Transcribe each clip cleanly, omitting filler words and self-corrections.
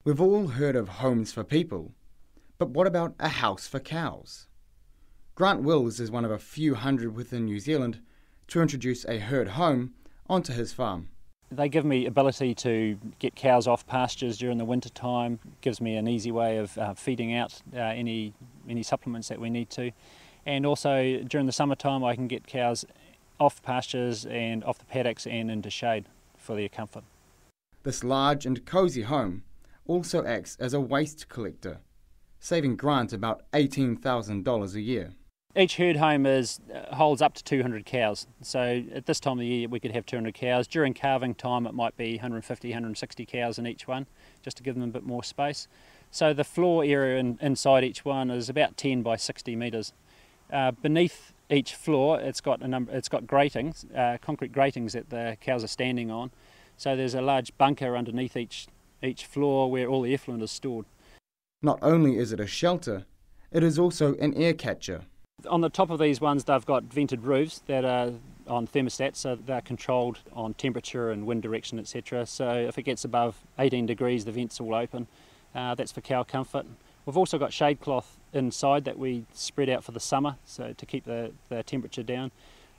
We've all heard of homes for people, but what about a house for cows? Grant Wills is one of a few hundred within New Zealand to introduce a herd home onto his farm. They give me ability to get cows off pastures during the winter time, gives me an easy way of feeding out any supplements that we need to, and also during the summertime I can get cows off pastures and off the paddocks and into shade for their comfort. This large and cosy home also acts as a waste collector, saving Grant about $18,000 a year. Each herd home holds up to 200 cows, so at this time of the year we could have 200 cows. During calving time it might be 150, 160 cows in each one, just to give them a bit more space. So the floor area inside each one is about 10 by 60 metres. Beneath each floor it's got gratings, concrete gratings that the cows are standing on, so there's a large bunker underneath each floor where all the effluent is stored. Not only is it a shelter, it is also an air catcher. On the top of these ones they've got vented roofs that are on thermostats, so they're controlled on temperature and wind direction, etc. So if it gets above 18 degrees the vents all open. That's for cow comfort. We've also got shade cloth inside that we spread out for the summer, so to keep the temperature down.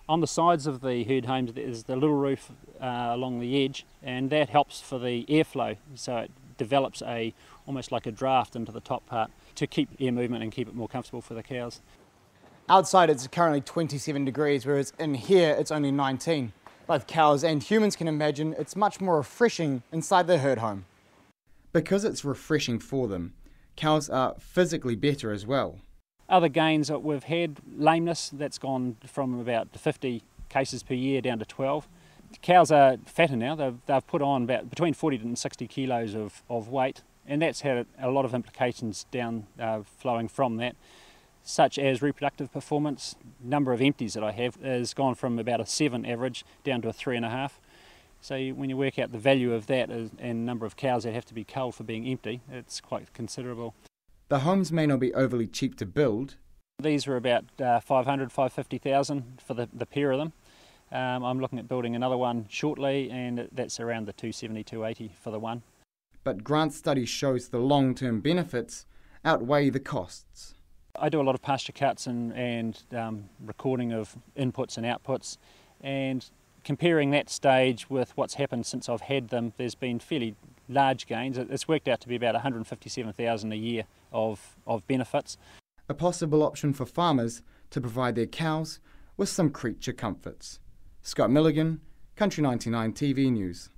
On the sides of the herd homes there's the little roof along the edge, and that helps for the airflow, so it develops almost like a draft into the top part to keep air movement and keep it more comfortable for the cows. Outside it's currently 27 degrees, whereas in here it's only 19. Both cows and humans can imagine it's much more refreshing inside the herd home. Because it's refreshing for them, cows are physically better as well. Other gains that we've had, lameness, that's gone from about 50 cases per year down to 12. Cows are fatter now, they've put on about between 40 and 60 kilos of weight, and that's had a lot of implications down flowing from that, such as reproductive performance. Number of empties that I have has gone from about a 7 average down to a 3.5. So when you work out the value of that and number of cows that have to be culled for being empty, it's quite considerable. The homes may not be overly cheap to build. These were about 500, 550,000 for the pair of them. I'm looking at building another one shortly, and that's around the 270, 280 for the one. But Grant's study shows the long-term benefits outweigh the costs. I do a lot of pasture cuts and recording of inputs and outputs, and comparing that stage with what's happened since I've had them, there's been fairly large gains. It's worked out to be about 157,000 a year of benefits. A possible option for farmers to provide their cows with some creature comforts. Scott Milligan, Country 99 TV News.